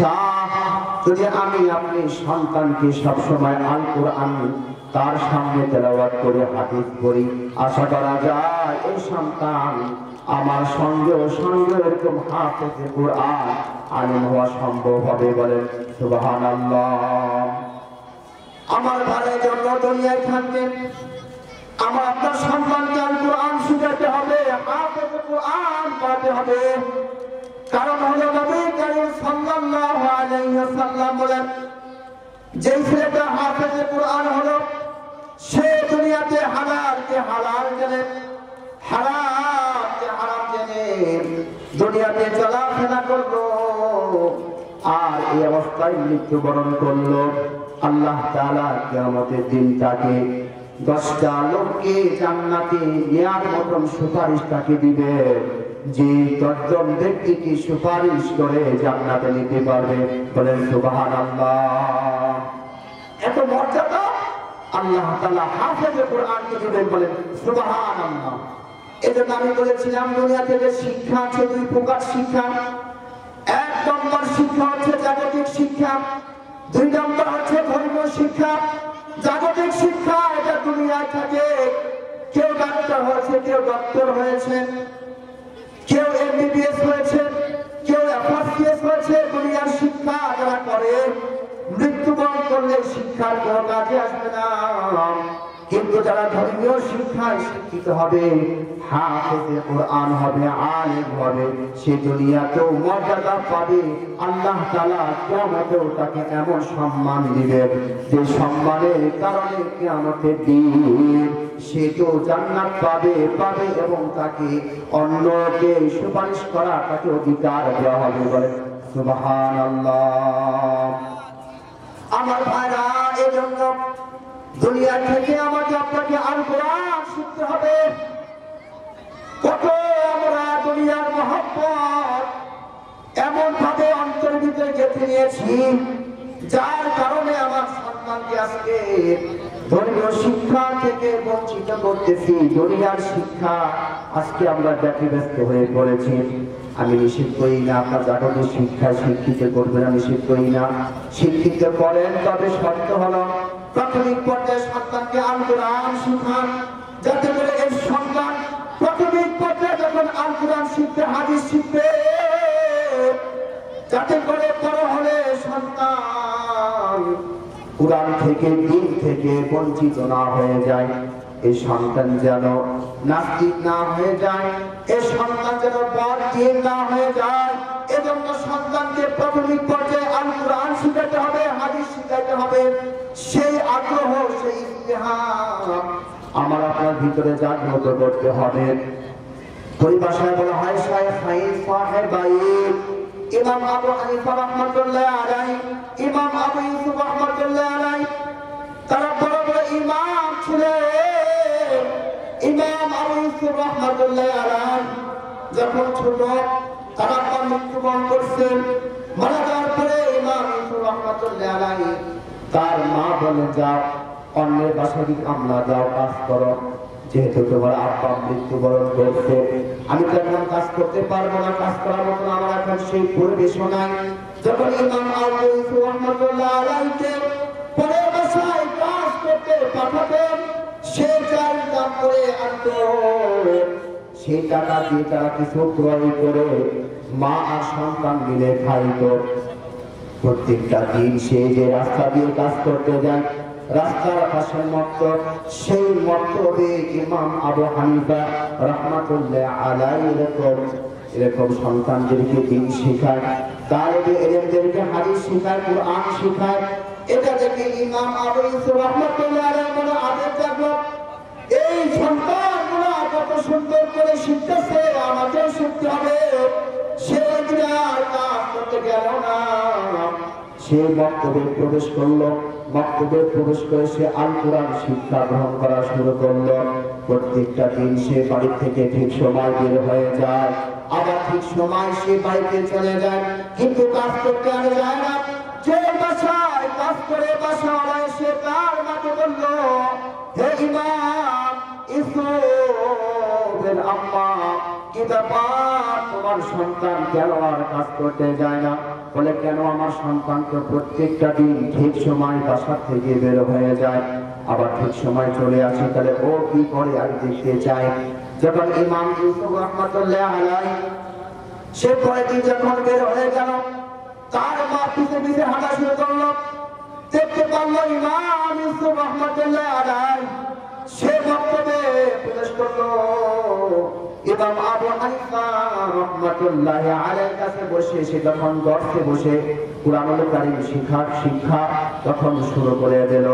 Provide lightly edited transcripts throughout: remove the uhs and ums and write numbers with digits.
ইচ্ছা যদি আমি আপনি সন্তানকে সবসময় আল কোরআন তার সামনে তেলাওয়াত করে হাদিস পড়ি, আশা করা যায় এই সন্তান আমার সঙ্গে এরকম হাফেজে কোরআন আলিম হওয়া সম্ভব হবে। বলেন সুবহানাল্লাহ। আমার ভাইয়ের জন্য দুনিয়ায় থাকবেন আমার আপনার সন্তানকে আল কোরআন শিখাতে হবে, হাফেজে কোরআন পড়াতে হবে। কারণ হলো নবী করিম সাল্লাল্লাহু আলাইহি ওয়াসাল্লাম বলেন, যে ছেলেটা হাফেজে কোরআন হলো সে দুনিয়াতে হালালকে হালাল জেনে, হারামকে হারাম জেনে দুনিয়াতে চলাফেরা করলো, আর এই অবস্থায় মৃত্যুবরণ করলো। আল্লাহ তাআলা কিয়ামতের দিন তাকে 10টা লোককে জান্নাতে নেয়ার মতন সুপারিশ তাকে দিবে, যে 10 জন ব্যক্তিকে সুপারিশ করে জান্নাতে নিতে পারবে। বলেন সুবহানাল্লাহ। এত মর্যাদা আল্লাহ তাআলা হাফেজে কোরআনকে দিবেন। বলেন সুবহানাল্লাহ। এজন্য আমি বলেছিলাম দুনিয়া থেকে শিক্ষা আছে 2 প্রকার শিক্ষা। 1 নম্বর শিক্ষা হচ্ছে জাগতিক শিক্ষা, 2 নম্বর হচ্ছে ধর্মীয় শিক্ষা। জাগতিক শিক্ষা এটা দুনিয়ায় থাকে, কেউ ডাক্তার হয়েছে, কেউ ডক্টর হয়েছে, কেউ এমবিবিএস হয়েছে, কেউ এফআরসিএস হয়েছে। দুনিয়ার শিক্ষা যারা করে মৃত্যুবরণ করলে শিক্ষার কোনো কাজে আসবে না। কিন্তু যারা ধর্মীয় শিক্ষায় শিক্ষিত হবে, হাফেজে কোরআন হবে, আলেম হবে, সে দুনিয়াতেও মর্যাদা পাবে। আল্লাহ তাআলা কিয়ামতেও তাকে এমন সম্মান দিবেন যে সম্মানের কারণে কিয়ামতের দিন সে তো জান্নাত পাবে এবং তাকে অন্যকে সুপারিশ করা তাকে অধিকার দেওয়া হবে। বলে সুবহানাল্লাহ। আমার ভাইরা, এজন্য দুনিয়া থেকে আমাকে আপনাকে আল কোরআন শিখতে হবে। কত আমরা দুনিয়ার মহব্বত এমন ভাবে অন্তরের ভিতরে গেঁথে নিয়েছি, যার কারণে আমার সন্তানকে আজকে ধর্মীয় শিক্ষা থেকে বঞ্চিত করতেছি। দুনিয়ার শিক্ষা আজকে আমরা ব্যতিব্যস্ত হয়ে পড়েছি। আমি নিষেধ করি না আপনার জাগতিক শিক্ষায় শিক্ষিত করবেন, আমি নিষেধ করি না, শিক্ষিত করেন। তবে শর্ত হলো প্রাথমিক পর্যায়ে সন্তানকে আল কোরআন শিখান, যাতে করে এই সন্তান প্রাথমিক পর্যায়ে যখন আল কোরআন শিখবে, হাদিস শিখবে, যাতে করে বড় হলে সন্তান কোরআন থেকে দিন থেকে বঞ্চিত না হয়ে যায়। এই সন্তান যেন নাস্তিক না হয়ে যায়, এই সন্তান যেন বাতিল না হয়ে যায়। এজন্য সন্তানকে প্রাথমিক পর্যায়ে আল কোরআন শিখাতে হবে, হাদিস শিখাতে হবে। সেই আগ্রহ, সেই ইতিহাস আমার আপনার ভিতরে জাগ্রত করতে হবে। পরিভাষায় বলা হয় শাইখাইন সাহেবাইন। ইমাম আবু হানিফা রাহমাতুল্লাহ আলাইহি, ইমাম আবু ইউসুফ রাহমাতুল্লাহ আলাইহি, তারা বড় বড় ইমাম ছিলেন। ইমাম আবু ইউসুফ রাহমাতুল্লাহ আলাইহি যখন ছোট, তারা মৃত্যুবরণ করছেন। মারা যাওয়ার পরে ইমাম ইউসুফ রাহমাতুল্লাহ আলাইহি তার মা বলে, যাও অন্যের বাসায় কামলা যাও, কাজ করো, যেহেতু তোমার আব্বা মৃত্যুবরণ করছে, আমি তো এখন কাজ করতে পারবো না, কাজ করার মতো আমার এখন সেই পরিবেশও নাই। যখন ইমাম আবু ইউসুফ রাহমাতুল্লাহ আলাইহিকে পরের বাসায় কাজ করতে পাঠাতেন, সে যার দাম করে আনতো, সেই টাকা দিয়ে তারা কিছু ক্রয় করে মা আর সন্তান মিলে খাইতো। প্রত্যেকটা দিন সে যে রাস্তা দিয়ে কাজ করতে যায়, রাস্তার পাশে মক্তব, সেই মক্তবে ইমাম আবু হানিফা রাহমাতুল্লাহ আলাইহি এরকম সন্তানদেরকে দিন শেখায়, তালিবে ইলমদেরকে হাদিস শেখায়, কোরআন শেখায়। এটা দেখে ইমাম আবু ইউসুফ রাহমাতুল্লাহ আলাইহি বলে, আদেশ জাগলো, এই সন্তানগুলো কত সুন্দর করে শিখতেছে, আমাকেও শিখতে হবে। সে আর কাজ করতে গেল না, সে মক্তবে প্রবেশ করলো। মক্তবে প্রবেশ করে সে আল কোরআন শিক্ষা গ্রহণ করা শুরু করলো। প্রত্যেকটা দিন সে বাড়ি থেকে ঠিক সময় বের হয়ে যায়, আবার ঠিক সময় সে বাড়িতে চলে যায়, কিন্তু কাজ করতে আর যায় না। যে বাসায় কাজ করে বাসাওয়ালা এসে তার মাকে বলল, হে ইমাম ইউসুফের আম্মা, কি ব্যাপার, তোমার সন্তান কেন আর কাজ করতে যায় না? বলে কেন? আমার সন্তান তো প্রত্যেকটা দিন ঠিক সময় বাসা থেকে বের হয়ে যায়, আবার ঠিক সময় চলে আসে, তাহলে ও কি করে আমি দেখতে চাই। যখন ইমাম ইউসুফ রাহমাতুল্লাহ আলাইহি সে পরের দিন যখন বের হয়ে গেল, তার মা পিছে পিছে হাঁটা শুরু করলো। দেখতে পারলো ইমাম ইউসুফ রাহমাতুল্লাহ আলাইহি সে বক্তব্যে প্রবেশ করলো। ইমাম আবু হানিফা রাহমাতুল্লাহ আলাইহির কাছে বসে সে তখন দর্শে বসে কুরআনুল কারীম শিক্ষা তখন শুরু করে দিল।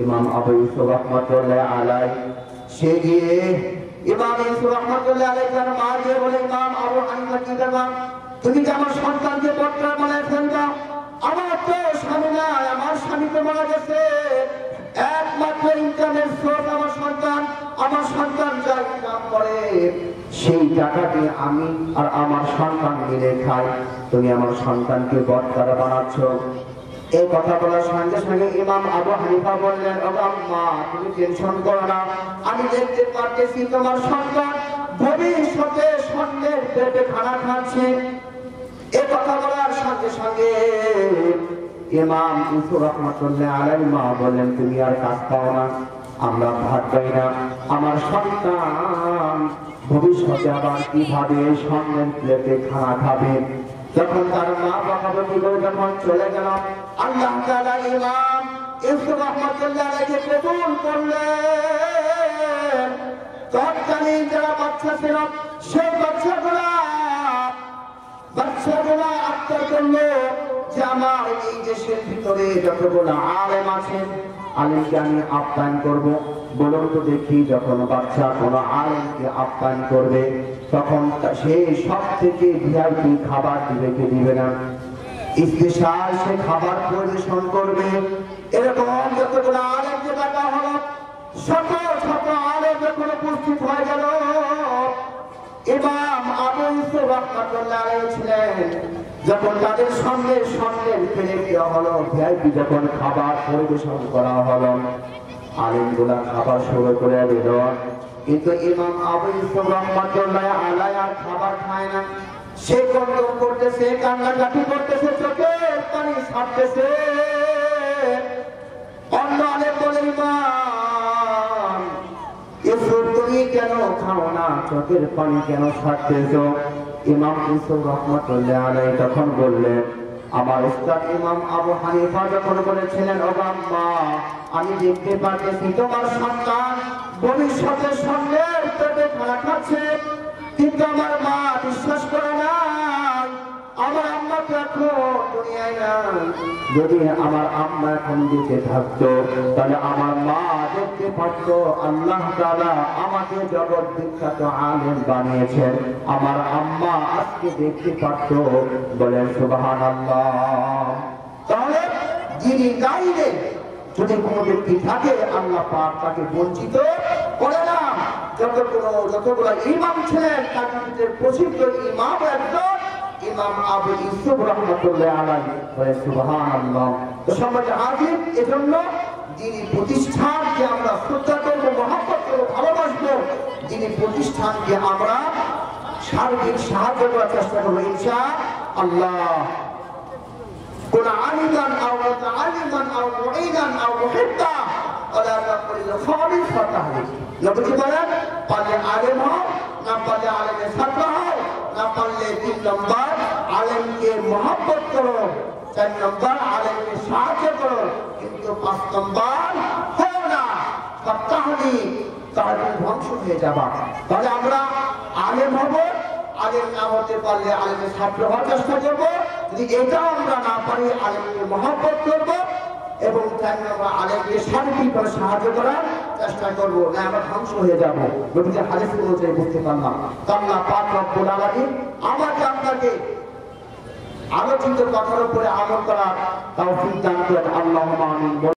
ইমাম আবু ইউসুফ রাহমাতুল্লাহ আলাইহি সে গিয়ে ইমাম ইউসুফ রাহমাতুল্লাহ আলাইহি তার মা গিয়ে বলে, ইমাম আবু হানিফা কি ব্যাপার? তুমি কি আমার সন্তানকে বক্তা বানাইছেন? আমার তো স্বামী নাই, আমার স্বামী তো মারা গেছে, একমাত্র ইনকামের সোর্স আমার সন্তান। আমার সন্তান যা ইনকাম করে সেই টাকা দিয়ে আমি আর আমার সন্তান মিলে খাই, তুমি আমার সন্তানকে বক্তারা বানাচ্ছ। এই কথা বলার সঙ্গে সঙ্গে ইমাম আবু হানিফা বললেন, ও আম্মা তুমি টেনশন করো না, আমি দেখতে পারতেছি তোমার সন্তান ভবিষ্যতে স্বর্ণের পেটে খানা খাচ্ছে। এই কথা বলার সঙ্গে সঙ্গে ইমাম ইউসুফ রাহমাতুল্লাহ আলাইহি মা বললেন, তুমি আর কাজ পাও না, আমরা ভাত পাই না, আমার সন্তান ভবিষ্যতে আবার কিভাবে স্বর্ণের প্লেটে খানা খাবে। যখন তার মা বকাবকি করে যখন চলে গেল, আল্লাহ তাআলা ইমাম ইউসুফ রাহমাতুল্লাহ আলাইহি কবুল করলেন। তৎকালীন যারা বাচ্চা ছিল সেই বাচ্চাগুলা আত্মা করলো যে আমার এই দেশের ভিতরে যতগুলো আলেম আছেন, আলেমকে আমি আপ্যায়ন করবো। বলুন তো দেখি, যখন বাচ্চা কোনো আলেমকে আপ্যায়ন করবে তখন সে সব থেকে ভিআইপি খাবার দিবে কি দিবে না? স্পেশাল সে খাবার পরিবেশন করবে। এরকম যতগুলো আলেমকে ডাকা হলো, শত শত আলেম যখন উপস্থিত হয়ে গেল, ইমাম আবু ইউসুফ রাহমাতুল্লাহ আলাইহি ছিলেন, যখন তাদের সঙ্গে স্বর্ণের প্লেট দেওয়া হলো, ভিআইপি যখন খাবার পরিবেশন করা হলো, আলেমগুলা খাবার শুরু করে দিল। কিন্তু ইমাম আবু ইউসুফ রাহমাতুল্লাহ আলাইহি আর খাবার খায় না। সে কন্দন করতেছে, কান্নাকাটি করতেছে, চোখের পানি ছাড়তেছে। অন্য আলেম বলে, ইমাম ইউসুফ তুমি কেন খাও না, চোখের পানি কেন ছাড়তেছ? ইমাম ইউসুফ রাহমাতুল্লাহ আলাইহি তখন বললেন, আমার উস্তাদ ইমাম আবু হানিফা যখন বলেছিলেন, ও আম্মা আমি দেখতে পাচ্ছি তোমার সন্তান ভবিষ্যতে স্বর্ণের পেটে খানা খাচ্ছে, কিন্তু আমার মা বিশ্বাস করে না। আমার আম্মা তো এখন দুনিয়ায় নাই, যদি আমার আম্মা এখন বেঁচে থাকতো তাহলে আমার মা দেখতে পারতো আল্লাহ তাআলা আমাকে জগৎ বিখ্যাত আলেম বানিয়েছেন, আমার আম্মা আজকে দেখতে পারতো। বলেন সুবহানাল্লাহ। তাহলে যিনি গাইলেন যদি কোনো ব্যক্তি থাকে, আল্লাহ পাক তাকে বঞ্চিত করে না। যতগুলো ইমাম ছিলেন তার মধ্যে প্রসিদ্ধ ইমাম একজন ইমাম আবু ইউসুফ রাহমাতুল্লাহ আলাইহি। বলে সুবহানাল্লাহ। তো সমাজে হাজির, এজন্য যিনি প্রতিষ্ঠানকে আমরা শ্রদ্ধা করবো, মহব্বত করবো, ভালোবাসবো, যিনি প্রতিষ্ঠানকে আমরা সার্বিক সাহায্য করার চেষ্টা করবো ইনশাআল্লাহ। কোন আলিমান আও মুতাআল্লিমান আও মুঈনান আও মুহিব্বা ওয়ালা তাকুল খালিস ফাতাহলিক। নবী বলেন, পারলে আলেম হও, না পারলে আলেমের ছাত্র হও, না পারলে 3 নম্বর আলেমকে মহব্বত করো, 4 নম্বর আলেমকে সাহায্য করো, কিন্তু 5 নম্বর হও না ফাতাহলিক, তাহলে ধ্বংস হয়ে যাবা। তাহলে আমরা আলেম হব, আলেম না হতে পারলে আলেমের ছাত্র হওয়ার চেষ্টা করবো। যদি এটাও আমরা না পারি, আলেমকে মহব্বত করবো এবং 4 নম্বর আলেমকে সার্বিকভাবে সাহায্য করার চেষ্টা করবো, না আমরা ধ্বংস হয়ে যাবো। নবীজি হাদিস অনুযায়ী বুঝতে পারলাম। আল্লাহ পাক রব্বুল আলামিন আমাকে আপনাকে আলোচিত কথার উপরে আমল করার তৌফিক দান করেন। আল্লাহুম্মা আমিন।